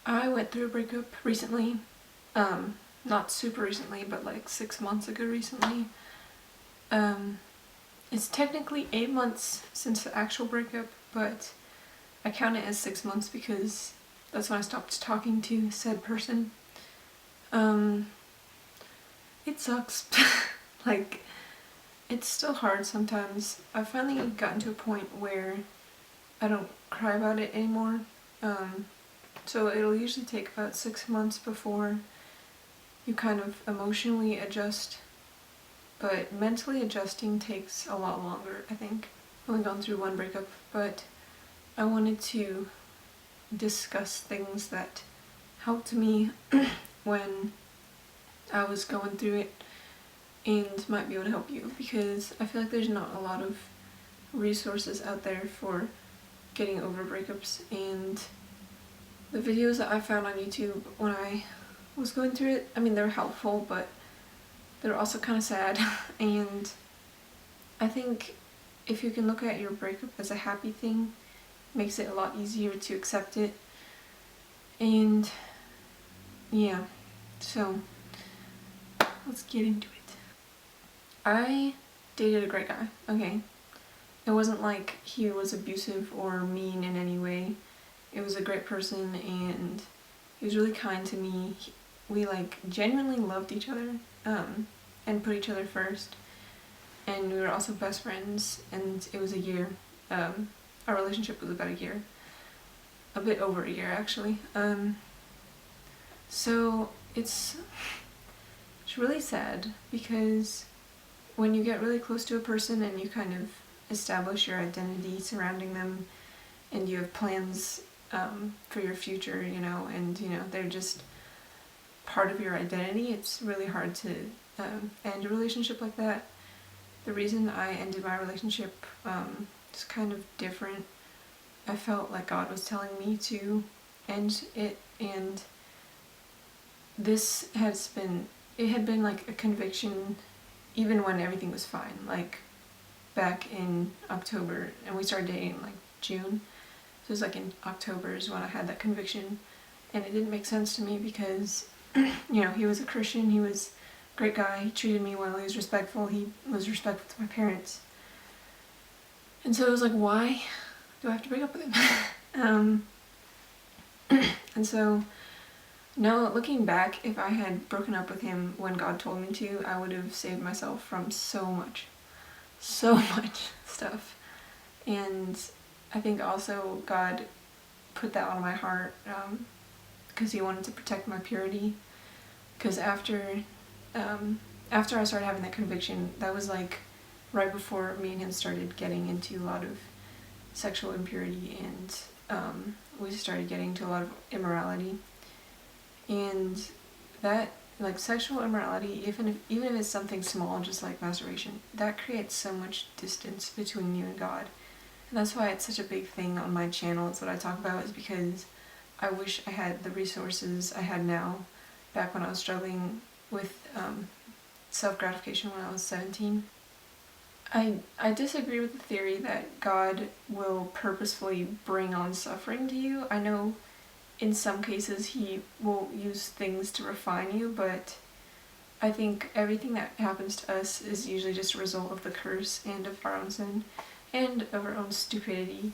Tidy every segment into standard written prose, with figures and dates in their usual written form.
I went through a breakup recently. Not super recently, but like 6 months ago recently. It's technically 8 months since the actual breakup, but I count it as 6 months because that's when I stopped talking to said person. It sucks. Like, it's still hard sometimes. I've finally gotten to a point where I don't cry about it anymore. So it'll usually take about 6 months before you kind of emotionally adjust, but mentally adjusting takes a lot longer, I think. I've only gone through one breakup, but I wanted to discuss things that helped me when I was going through it and might be able to help you, because I feel like there's not a lot of resources out there for getting over breakups, and the videos that I found on YouTube when I was going through it, I mean, they're helpful, but they're also kind of sad. And I think if you can look at your breakup as a happy thing, it makes it a lot easier to accept it. And yeah, so let's get into it. I dated a great guy, okay? It wasn't like he was abusive or mean in any way. It was a great person, and he was really kind to me. We like genuinely loved each other, and put each other first. And we were also best friends, and it was a year. Our relationship was about a year. A bit over a year, actually. So it's really sad, because when you get really close to a person and you kind of establish your identity surrounding them, and you have plans for your future, you know, and you know they're just part of your identity, it's really hard to end a relationship like that. The reason I ended my relationship is kind of different. I felt like God was telling me to end it, and this had been like a conviction even when everything was fine, like back in October, and we started dating in like June. So it was like in October is when I had that conviction, and it didn't make sense to me because you know, he was a Christian, he was a great guy, he treated me well, he was respectful to my parents. And so it was like, why do I have to break up with him? And so now looking back, if I had broken up with him when God told me to, I would have saved myself from so much stuff. And I think also God put that on my heart because he wanted to protect my purity. Because after I started having that conviction, that was like right before me and him started getting into a lot of sexual impurity, and we started getting into a lot of immorality. And that, like, sexual immorality, even if it's something small, just like masturbation, that creates so much distance between you and God. And that's why it's such a big thing on my channel. It's what I talk about, is because I wish I had the resources I had now back when I was struggling with self-gratification when I was 17. I disagree with the theory that God will purposefully bring on suffering to you. I know in some cases he will use things to refine you, but I think everything that happens to us is usually just a result of the curse and of our own sin and of our own stupidity.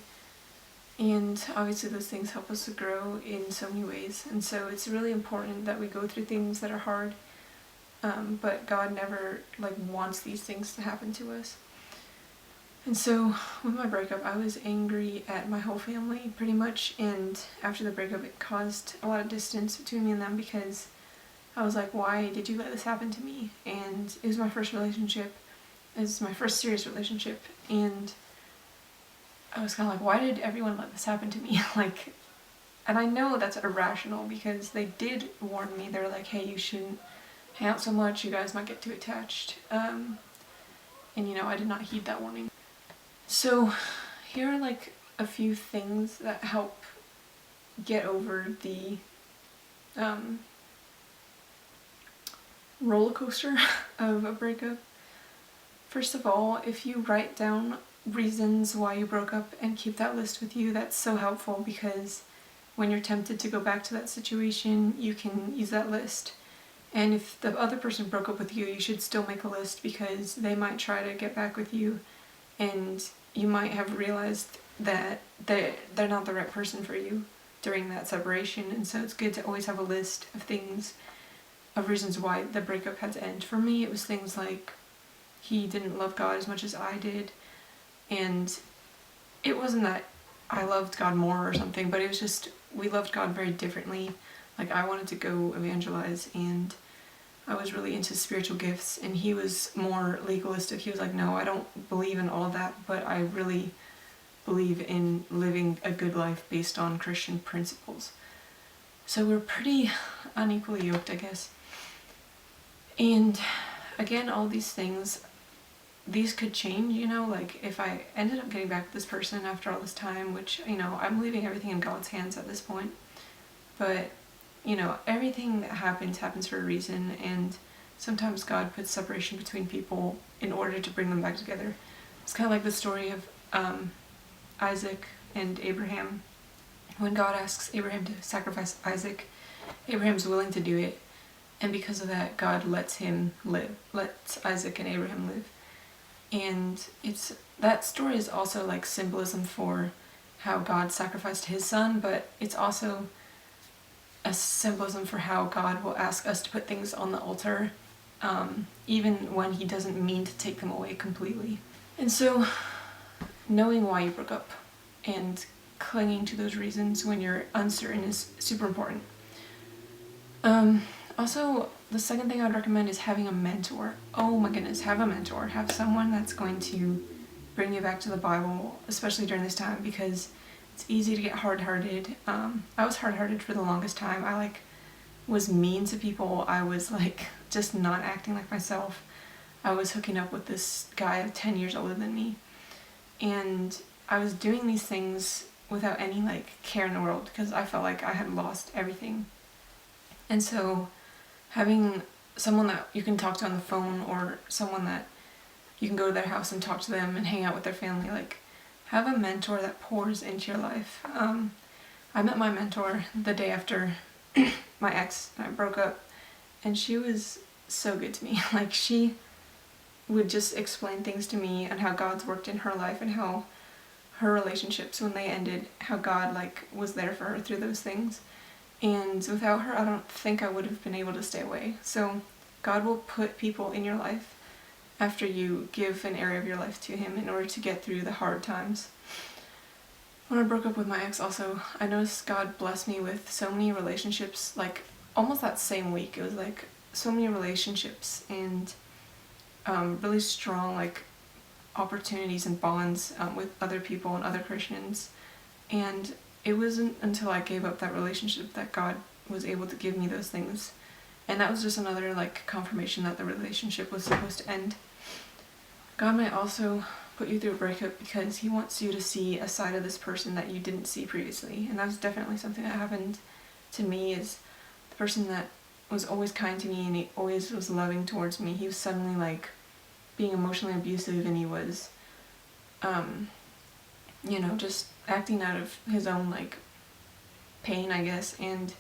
And obviously those things help us to grow in so many ways. And so it's really important that we go through things that are hard, but God never like wants these things to happen to us. And so with my breakup, I was angry at my whole family pretty much, and after the breakup it caused a lot of distance between me and them, because I was like, why did you let this happen to me? And it was my first relationship. It was my first serious relationship, and I was kind of like, why did everyone let this happen to me? Like, and I know that's irrational, because they did warn me. They were like, hey, you shouldn't hang out so much, you guys might get too attached. And you know, I did not heed that warning. So here are like a few things that help get over the roller coaster of a breakup. First of all, if you write down reasons why you broke up and keep that list with you, that's so helpful, because when you're tempted to go back to that situation, you can use that list. And if the other person broke up with you, you should still make a list, because they might try to get back with you, and you might have realized that they're not the right person for you during that separation. And so it's good to always have a list of things, of reasons why the breakup had to end. For me, it was things like he didn't love God as much as I did, and it wasn't that I loved God more or something, but it was just we loved God very differently. Like, I wanted to go evangelize, and I was really into spiritual gifts, and he was more legalistic. He was like, no, I don't believe in all of that, but I really believe in living a good life based on Christian principles. So we're pretty unequally yoked, I guess. And again, all these things, these could change, you know, like if I ended up getting back with this person after all this time, which, you know, I'm leaving everything in God's hands at this point, but, you know, everything that happens for a reason, and sometimes God puts separation between people in order to bring them back together. It's kind of like the story of Isaac and Abraham. When God asks Abraham to sacrifice Isaac, Abraham's willing to do it, and because of that, God lets Isaac and Abraham live. And that story is also like symbolism for how God sacrificed his son, but it's also a symbolism for how God will ask us to put things on the altar, even when he doesn't mean to take them away completely. And so, knowing why you broke up and clinging to those reasons when you're uncertain is super important. Also, the second thing I would recommend is having a mentor. Oh my goodness, have a mentor. Have someone that's going to bring you back to the Bible, especially during this time, because it's easy to get hard-hearted. I was hard-hearted for the longest time. I was mean to people. I was just not acting like myself. I was hooking up with this guy 10 years older than me, and I was doing these things without any care in the world, because I felt like I had lost everything. And so having someone that you can talk to on the phone, or someone that you can go to their house and talk to them and hang out with their family, have a mentor that pours into your life. I met my mentor the day after my ex and I broke up, and she was so good to me. She would just explain things to me and how God's worked in her life, and how her relationships, when they ended, how God was there for her through those things. And without her, I don't think I would have been able to stay away. So God will put people in your life after you give an area of your life to him in order to get through the hard times. When I broke up with my ex also, I noticed God blessed me with so many relationships, almost that same week. It was so many relationships, and really strong opportunities and bonds with other people and other Christians. And it wasn't until I gave up that relationship that God was able to give me those things. And that was just another confirmation that the relationship was supposed to end. God might also put you through a breakup because he wants you to see a side of this person that you didn't see previously. And that was definitely something that happened to me, is the person that was always kind to me and he always was loving towards me. He was suddenly being emotionally abusive, and he was just acting out of his own pain, I guess, and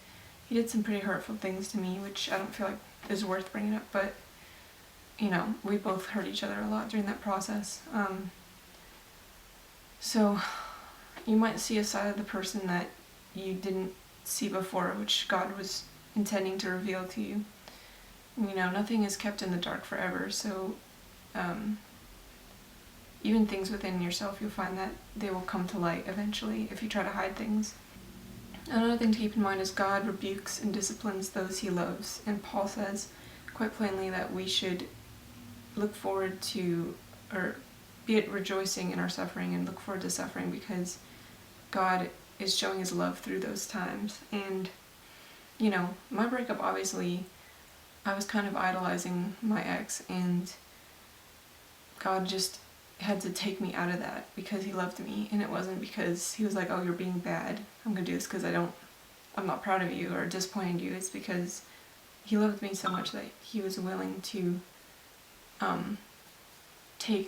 he did some pretty hurtful things to me, which I don't feel like is worth bringing up, but we both hurt each other a lot during that process. So you might see a side of the person that you didn't see before, which God was intending to reveal to you. Nothing is kept in the dark forever, so even things within yourself, you'll find that they will come to light eventually if you try to hide things. Another thing to keep in mind is God rebukes and disciplines those he loves, and Paul says quite plainly that we should look forward to, or be it rejoicing in our suffering, and look forward to suffering, because God is showing his love through those times. And my breakup, obviously, I was kind of idolizing my ex, and God just had to take me out of that because he loved me, and it wasn't because he was like, oh, you're being bad, I'm gonna do this because I'm not proud of you or disappointed you. It's because he loved me so much that he was willing to he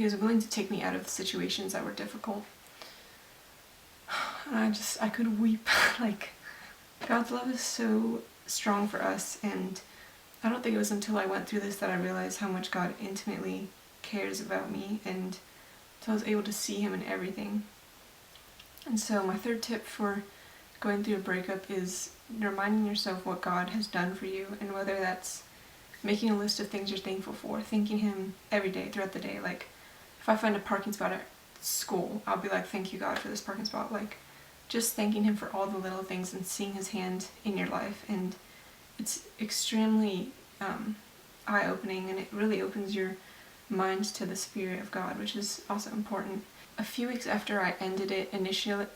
was willing to take me out of situations that were difficult. And I could weep. Like, God's love is so strong for us, and I don't think it was until I went through this that I realized how much God intimately cares about me, and so I was able to see him in everything. And so my third tip for going through a breakup is reminding yourself what God has done for you, and whether that's making a list of things you're thankful for, thanking him every day throughout the day. Like, if I find a parking spot at school, I'll be like, thank you God for this parking spot. Like, just thanking him for all the little things and seeing his hand in your life. And it's extremely eye-opening, and it really opens your mind to the Spirit of God, which is also important. A few weeks after I ended it initially,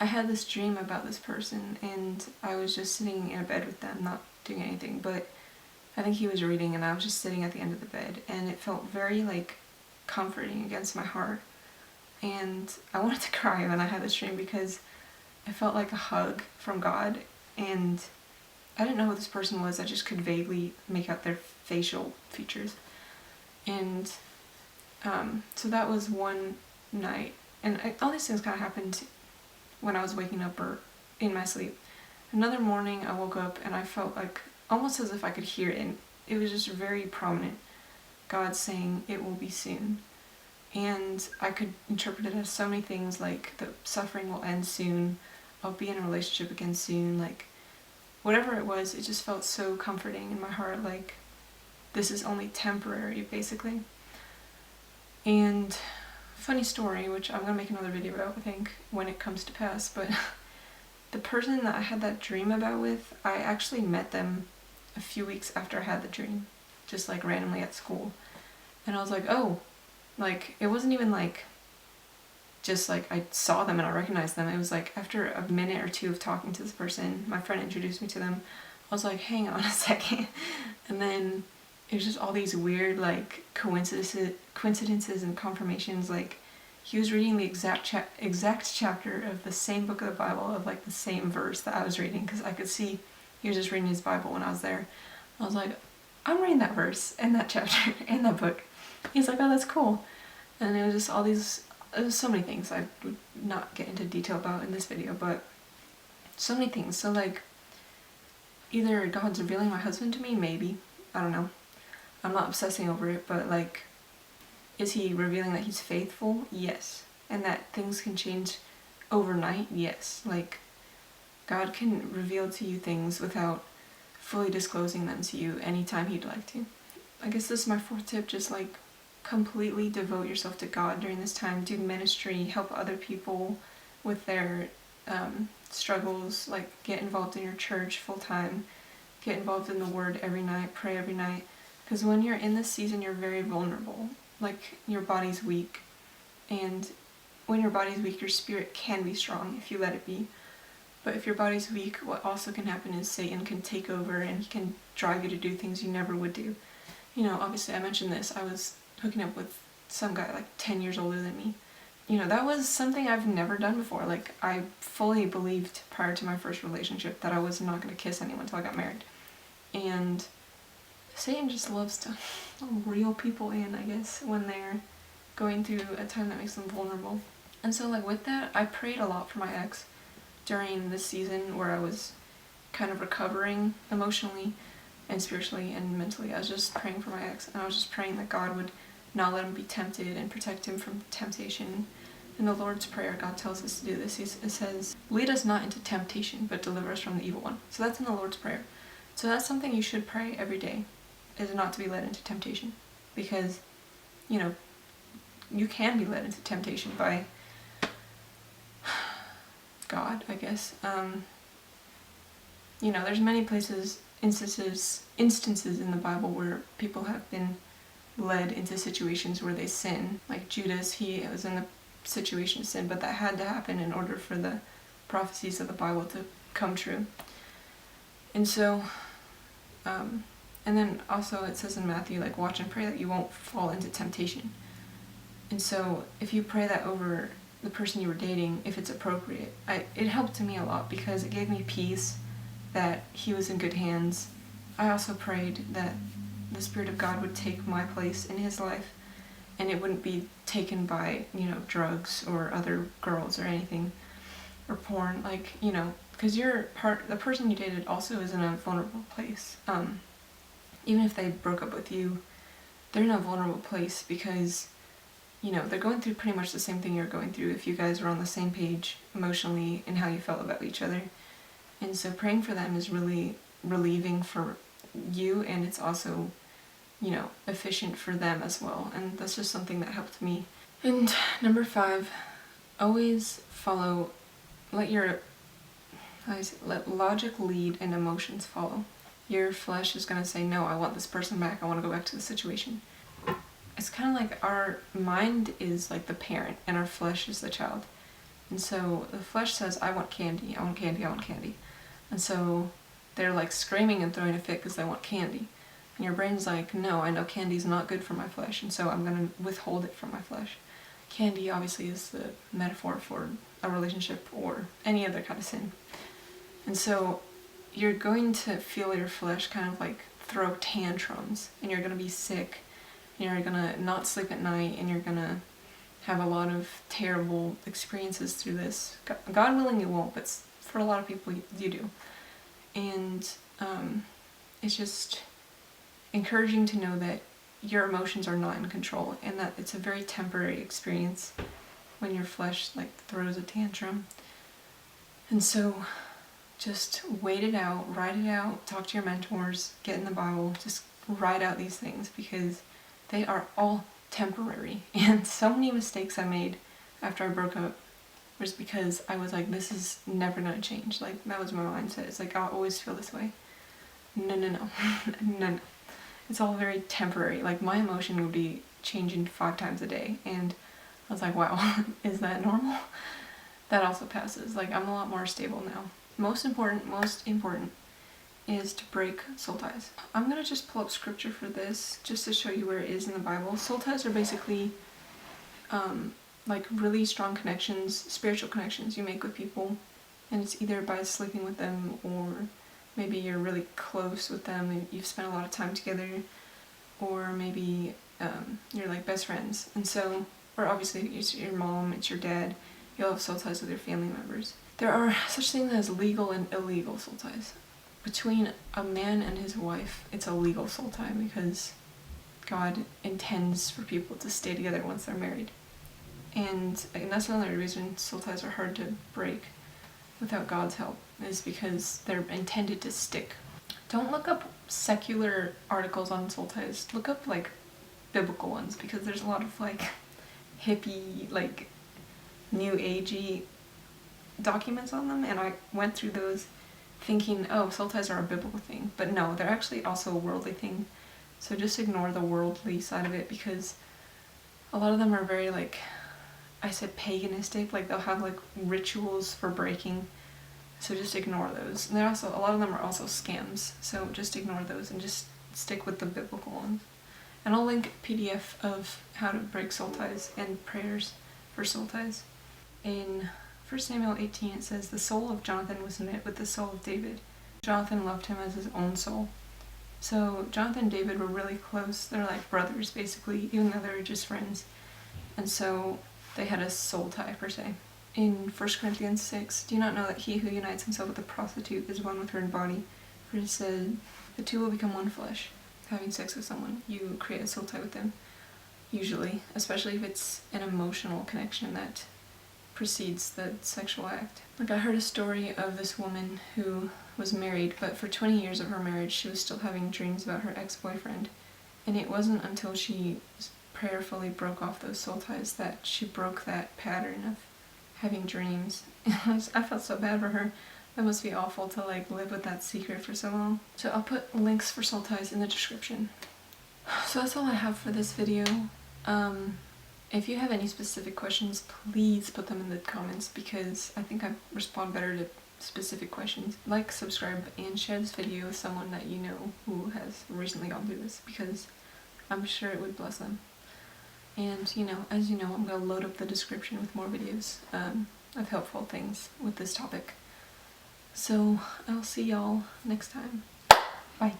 I had this dream about this person, and I was just sitting in a bed with them, not doing anything, but I think he was reading and I was just sitting at the end of the bed, and it felt very like comforting against my heart. And I wanted to cry when I had this dream because I felt like a hug from God, and I didn't know who this person was. I just could vaguely make out their facial features. And so that was one night, and all these things kind of happened when I was waking up or in my sleep. Another morning I woke up and I felt like almost as if I could hear it, and it was just very prominent. God saying, it will be soon. And I could interpret it as so many things, like the suffering will end soon, I'll be in a relationship again soon, like whatever it was, it just felt so comforting in my heart, like this is only temporary, basically. And funny story, which I'm gonna make another video about, I think, when it comes to pass, but the person that I had that dream about with, I actually met them a few weeks after I had the dream, just like randomly at school. And I was like, oh, like it wasn't even like just like I saw them and I recognized them. It was like after a minute or two of talking to this person, my friend introduced me to them. I was like, hang on a second. And then it was just all these weird like coincidences and confirmations. Like he was reading the exact chapter of the same book of the Bible, of like the same verse that I was reading, because I could see he was just reading his Bible when I was there. I was like, I'm reading that verse and that chapter and that book. He's like, oh, that's cool. And it was just all these, it was so many things I would not get into detail about in this video, but so many things. So like, either God's revealing my husband to me, maybe, I don't know. I'm not obsessing over it, but like, is he revealing that he's faithful? Yes. And that things can change overnight? Yes. Like, God can reveal to you things without fully disclosing them to you anytime he'd like to. I guess this is my fourth tip, just like completely devote yourself to God during this time. Do ministry, help other people with their struggles, like get involved in your church full time, get involved in the Word every night, pray every night. Because when you're in this season, you're very vulnerable. Like, your body's weak. And when your body's weak, your spirit can be strong if you let it be. But if your body's weak, what also can happen is Satan can take over and he can drive you to do things you never would do. You know, obviously I mentioned this, I was hooking up with some guy like 10 years older than me. You know, that was something I've never done before. Like, I fully believed prior to my first relationship that I was not going to kiss anyone until I got married. And Satan just loves to reel people in, I guess, when they're going through a time that makes them vulnerable. And so, like, with that, I prayed a lot for my ex during this season where I was kind of recovering emotionally and spiritually and mentally. I was just praying for my ex, and I was just praying that God would not let him be tempted and protect him from temptation. In the Lord's Prayer, God tells us to do this. It says, lead us not into temptation, but deliver us from the evil one. So that's in the Lord's Prayer. So that's something you should pray every day, is not to be led into temptation. Because, you know, you can be led into temptation by God, I guess. You know, there's many instances in the Bible where people have been led into situations where they sin. Like Judas, he was in the situation of sin, but that had to happen in order for the prophecies of the Bible to come true. And so, and then also it says in Matthew, like, watch and pray that you won't fall into temptation. And so if you pray that over the person you were dating, if it's appropriate, it helped to me a lot because it gave me peace that he was in good hands. I also prayed that the Spirit of God would take my place in his life and it wouldn't be taken by, you know, drugs or other girls or anything, or porn, like, you know, because the person you dated also is in a vulnerable place. Even if they broke up with you, they're in a vulnerable place because, you know, they're going through pretty much the same thing you're going through if you guys were on the same page emotionally and how you felt about each other. And so praying for them is really relieving for you, and it's also, you know, efficient for them as well. And that's just something that helped me. And number 5, always follow, let logic lead and emotions follow. Your flesh is going to say, no, I want this person back, I want to go back to the situation. It's kind of like our mind is like the parent and our flesh is the child. And so the flesh says, I want candy, I want candy, I want candy. And so they're like screaming and throwing a fit because they want candy. And your brain's like, no, I know candy's not good for my flesh, and so I'm going to withhold it from my flesh. Candy obviously is the metaphor for a relationship or any other kind of sin. And so you're going to feel your flesh kind of like throw tantrums, and you're going to be sick, and you're going to not sleep at night, and you're going to have a lot of terrible experiences through this. God willing you won't, but for a lot of people you do. And it's just encouraging to know that your emotions are not in control, and that it's a very temporary experience when your flesh like throws a tantrum. And so just wait it out, write it out, talk to your mentors, get in the Bible, just write out these things, because they are all temporary. And so many mistakes I made after I broke up was because I was like, this is never gonna change. Like, that was my mindset. It's like, I'll always feel this way. No. No. It's all very temporary. Like, my emotion would be changing 5 times a day, and I was like, wow, is that normal? That also passes. Like, I'm a lot more stable now. Most important is to break soul ties. I'm gonna just pull up scripture for this, just to show you where it is in the Bible. Soul ties are basically like really strong connections, spiritual connections you make with people, and it's either by sleeping with them, or maybe you're really close with them and you've spent a lot of time together, or maybe you're like best friends. And so, or obviously it's your mom, it's your dad, you'll have soul ties with your family members. There are such things as legal and illegal soul ties. Between a man and his wife, it's a legal soul tie because God intends for people to stay together once they're married. And that's another reason soul ties are hard to break without God's help, is because they're intended to stick. Don't look up secular articles on soul ties. Look up like biblical ones, because there's a lot of like hippie, like new agey documents on them, and I went through those thinking, oh, soul ties are a biblical thing, but no, they're actually also a worldly thing. So just ignore the worldly side of it, because a lot of them are very, like, I said paganistic, like they'll have like rituals for breaking, so just ignore those. And they're also, a lot of them are also scams, so just ignore those and just stick with the biblical ones. And I'll link a PDF of how to break soul ties and prayers for soul ties. In 1 Samuel 18 it says, the soul of Jonathan was knit with the soul of David. Jonathan loved him as his own soul. So Jonathan and David were really close. They're like brothers basically, even though they were just friends. And so they had a soul tie per se. In 1 Corinthians 6, do you not know that he who unites himself with a prostitute is one with her in body? For it said, the two will become one flesh. Having sex with someone, you create a soul tie with them. Usually, especially if it's an emotional connection that precedes the sexual act. Like, I heard a story of this woman who was married, but for 20 years of her marriage she was still having dreams about her ex-boyfriend. And it wasn't until she prayerfully broke off those soul ties that she broke that pattern of having dreams. I felt so bad for her. That must be awful to like live with that secret for so long. So I'll put links for soul ties in the description. So that's all I have for this video. If you have any specific questions, please put them in the comments, because I think I respond better to specific questions. Like, subscribe, and share this video with someone that you know who has recently gone through this, because I'm sure it would bless them. And, you know, as you know, I'm going to load up the description with more videos of helpful things with this topic. So I'll see y'all next time. Bye.